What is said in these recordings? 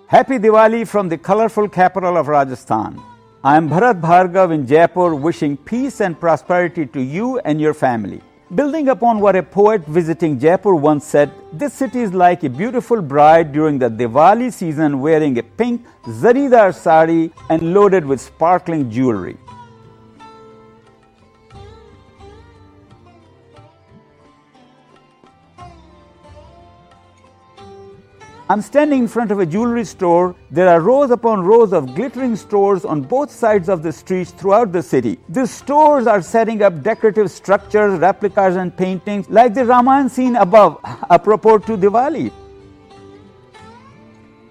Happy Diwali from the colorful capital of Rajasthan. I am Bharat Bhargava in Jaipur, wishing peace and prosperity to you and your family. Building upon what a poet visiting Jaipur once said, this city is like a beautiful bride during the Diwali season wearing a pink zaridar sari and loaded with sparkling jewelry. I'm standing in front of a jewelry store. There are rows upon rows of glittering stores on both sides of the streets throughout the city. These stores are setting up decorative structures, replicas and paintings like the Ramayana scene above, apropos to Diwali.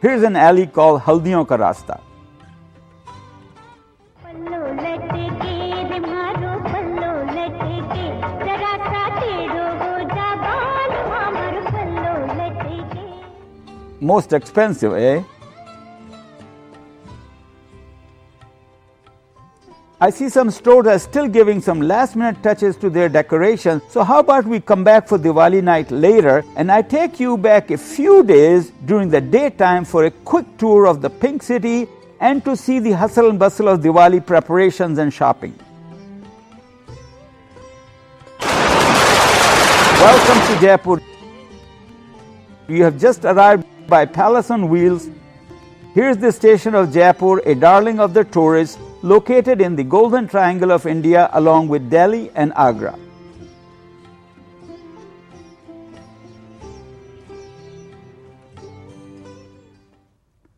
Here's an alley called Haldiyon Ka Rasta. Most expensive, eh? I see some stores are still giving some last-minute touches to their decorations, so how about we come back for Diwali night later and I take you back a few days during the daytime for a quick tour of the Pink City and to see the hustle and bustle of Diwali preparations and shopping. Welcome to Jaipur. You have just arrived by Palace on Wheels. Here's the station of Jaipur, a darling of the tourists, located in the Golden Triangle of India along with Delhi and Agra.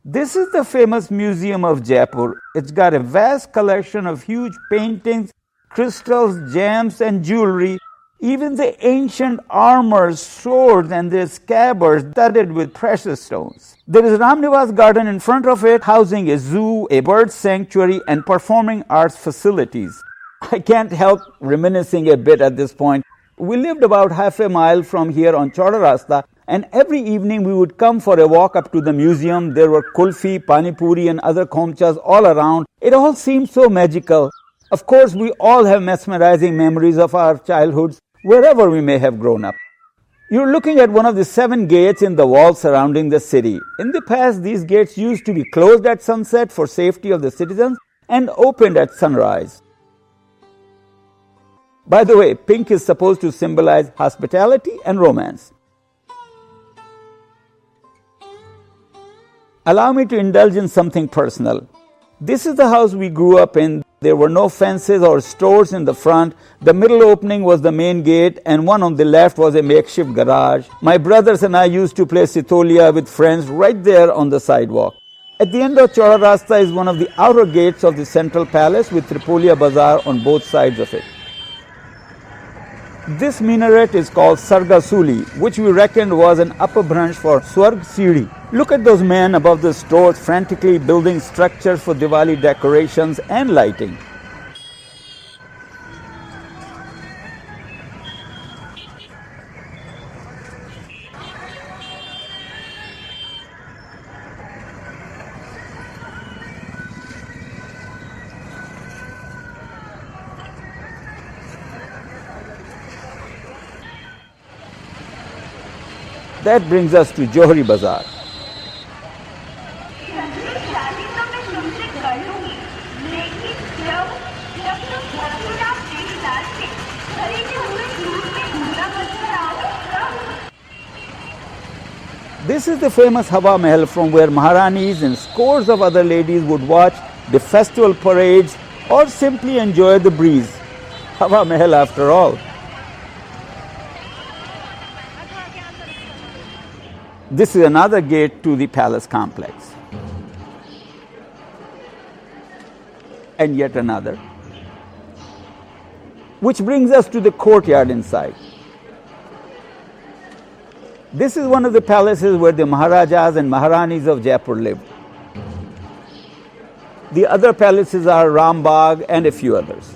This is the famous Museum of Jaipur. It's got a vast collection of huge paintings, crystals, gems and jewelry. Even the ancient armor, swords and their scabbards studded with precious stones. There is Ramnivas garden in front of it, housing a zoo, a bird sanctuary and performing arts facilities. I can't help reminiscing a bit at this point. We lived about half a mile from here on Chauda Rasta, and every evening we would come for a walk up to the museum. There were kulfi, pani puri and other khomchas all around. It all seemed so magical. Of course, we all have mesmerizing memories of our childhoods, wherever we may have grown up. You're looking at one of the 7 gates in the wall surrounding the city. In the past, these gates used to be closed at sunset for safety of the citizens and opened at sunrise. By the way, pink is supposed to symbolize hospitality and romance. Allow me to indulge in something personal. This is the house we grew up in. There were no fences or stores in the front. The middle opening was the main gate and one on the left was a makeshift garage. My brothers and I used to play Sitolia with friends right there on the sidewalk. At the end of Chauda Rasta is one of the outer gates of the central palace with Tripolia Bazaar on both sides of it. This minaret is called Sarga Suli, which we reckoned was an upper branch for Swarg Siri. Look at those men above the stores frantically building structures for Diwali decorations and lighting. That brings us to Johri Bazaar. This is the famous Hawa Mahal from where Maharanis and scores of other ladies would watch the festival parades or simply enjoy the breeze. Hawa Mahal after all. This is another gate to the palace complex. And yet another. Which brings us to the courtyard inside. This is one of the palaces where the Maharajas and Maharanis of Jaipur lived. The other palaces are Rambagh and a few others.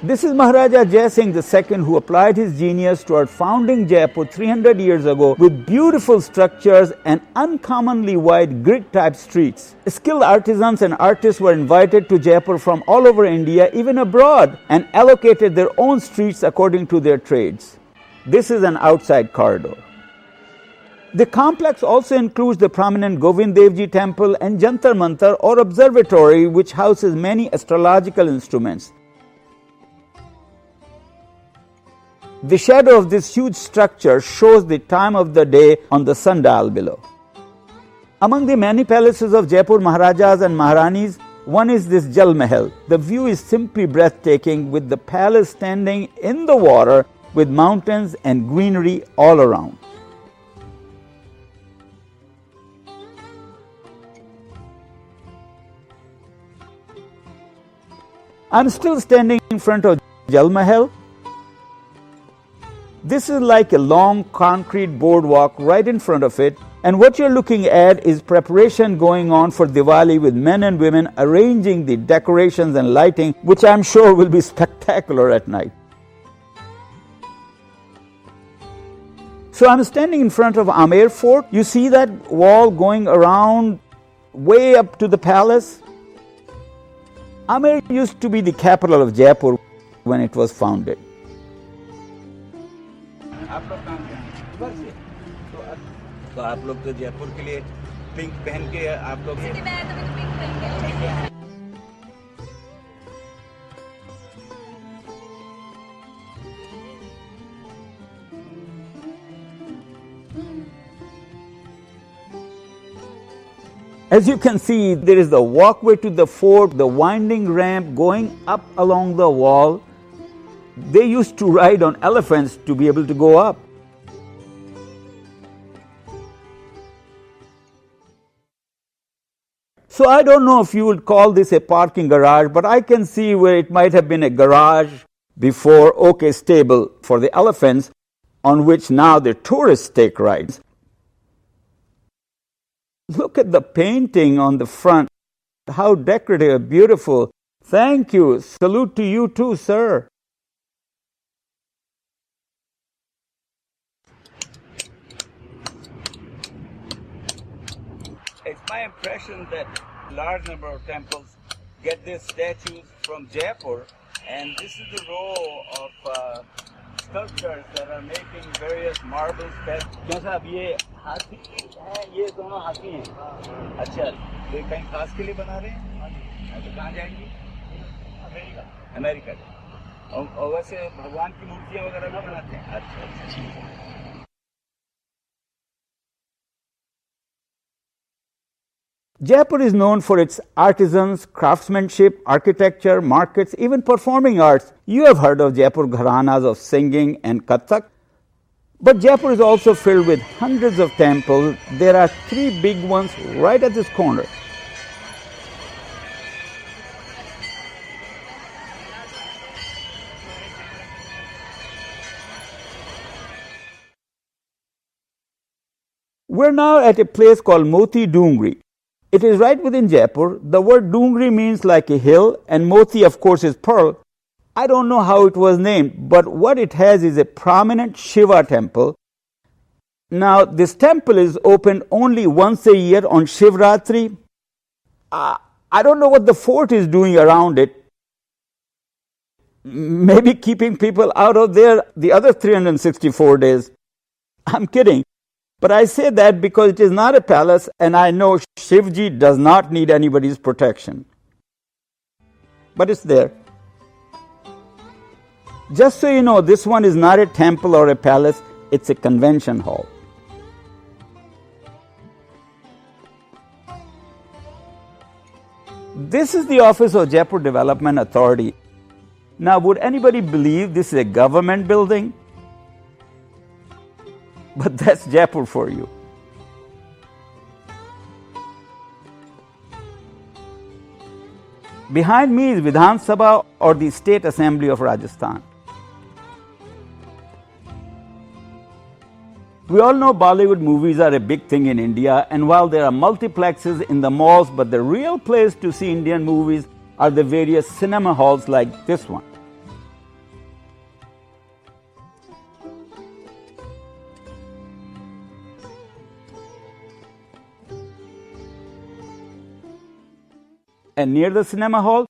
This is Maharaja Jai Singh II, who applied his genius toward founding Jaipur 300 years ago with beautiful structures and uncommonly wide grid-type streets. Skilled artisans and artists were invited to Jaipur from all over India, even abroad, and allocated their own streets according to their trades. This is an outside corridor. The complex also includes the prominent Govind Dev Ji temple and Jantar Mantar or observatory, which houses many astrological instruments. The shadow of this huge structure shows the time of the day on the sundial below. Among the many palaces of Jaipur Maharajas and Maharanis, one is this Jal Mahal. The view is simply breathtaking, with the palace standing in the water with mountains and greenery all around. I'm still standing in front of Jal Mahal. This is like a long concrete boardwalk right in front of it, and what you're looking at is preparation going on for Diwali, with men and women arranging the decorations and lighting, which I'm sure will be spectacular at night. So I'm standing in front of Amer Fort. You see that wall going around way up to the palace? Amer used to be the capital of Jaipur when it was founded. आप लोग कहाँ से हैं? से तो आप लोग तो जयपुर के लिए पिंक पहन के आप लोग सिटी में आए तो मैंने पिंक पहन के As you can see, there is the walkway to the fort, the winding ramp going up along the wall. They used to ride on elephants to be able to go up. So I don't know if you would call this a parking garage, but I can see where it might have been a garage before, okay, stable for the elephants, on which now the tourists take rides. Look at the painting on the front. How decorative, beautiful. Thank you. Salute to you too, sir. It's my impression that large number of temples get their statues from Jaipur, and this is the row of sculptors that are making various marble statues. क्या साहब ये हाथी हैं, ये दोनों हाथी हैं? अच्छा, ये कहीं खास के लिए बना रहे हैं? तो कहाँ जाएंगी? अमेरिका। और वैसे भगवान की मूर्तियाँ वगैरह भी बनाते हैं? अच्छा। Jaipur is known for its artisans, craftsmanship, architecture, markets, even performing arts. You have heard of Jaipur gharanas of singing and Kathak. But Jaipur is also filled with hundreds of temples. There are 3 big ones right at this corner. We're now at a place called Moti Dungri. It is right within Jaipur. The word Dungri means like a hill, and Moti, of course, is pearl. I don't know how it was named, but what it has is a prominent Shiva temple. Now, this temple is opened only once a year on Shivratri. I don't know what the fort is doing around it. Maybe keeping people out of there the other 364 days. I'm kidding. But I say that because it is not a palace, and I know Shivji does not need anybody's protection. But it's there. Just so you know, this one is not a temple or a palace, it's a convention hall. This is the office of Jaipur Development Authority. Now, would anybody believe this is a government building? But that's Jaipur for you. Behind me is Vidhan Sabha, or the State Assembly of Rajasthan. We all know Bollywood movies are a big thing in India, and while there are multiplexes in the malls, but the real place to see Indian movies are the various cinema halls like this one. And near the cinema hall,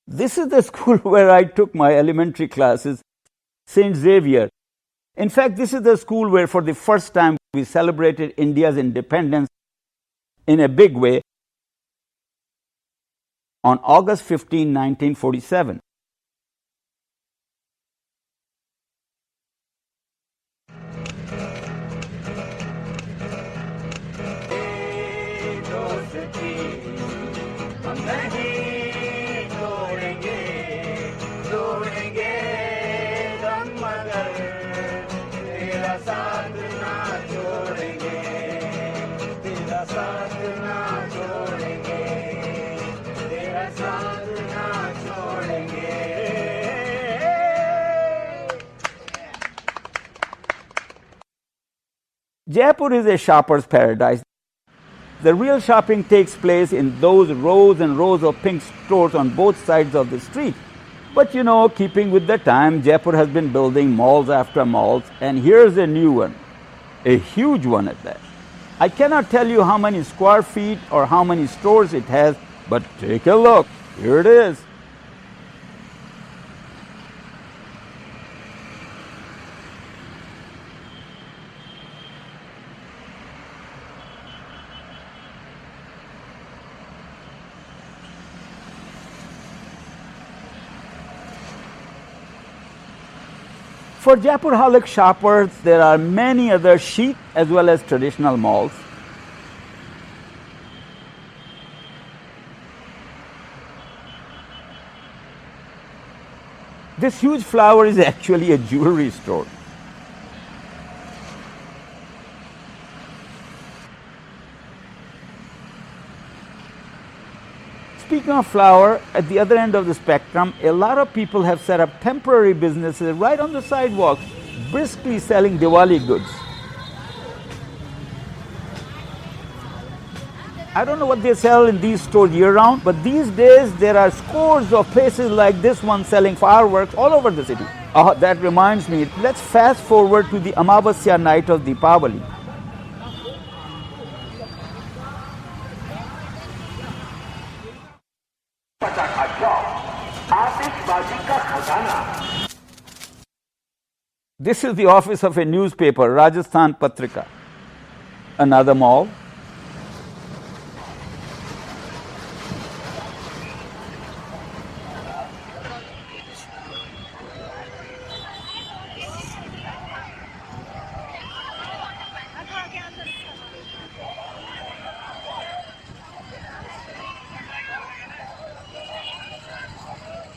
this is the school where I took my elementary classes, St. Xavier. In fact, this is the school where for the first time we celebrated India's independence in a big way on August 15, 1947. Jaipur is a shopper's paradise. The real shopping takes place in those rows and rows of pink stores on both sides of the street. But you know, keeping with the time, Jaipur has been building malls after malls, and here's a new one, a huge one at that. I cannot tell you how many square feet or how many stores it has, but take a look. Here it is. For Jaipur-holic shoppers, there are many other chic as well as traditional malls. This huge flower is actually a jewelry store. Speaking of flower, at the other end of the spectrum, a lot of people have set up temporary businesses right on the sidewalks, briskly selling Diwali goods. I don't know what they sell in these stores year-round, but these days there are scores of places like this one selling fireworks all over the city. That reminds me, let's fast forward to the Amavasya night of Deepavali. This is the office of a newspaper, Rajasthan Patrika. Another mall.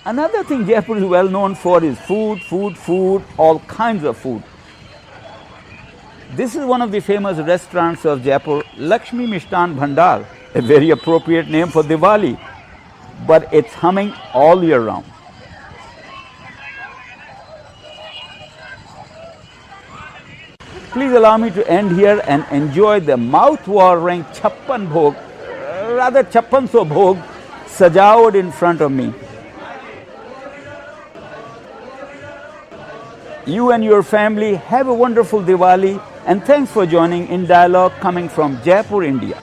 Another thing Jaipur is well known for is food, all kinds of food. This is one of the famous restaurants of Jaipur, Lakshmi Mishtan Bhandar, a very appropriate name for Diwali, but it's humming all year round. Please allow me to end here and enjoy the mouth-watering Chappan Bhog, rather Chappan So Bhog, sajawad in front of me. You and your family have a wonderful Diwali, and thanks for joining in dialogue coming from Jaipur, India.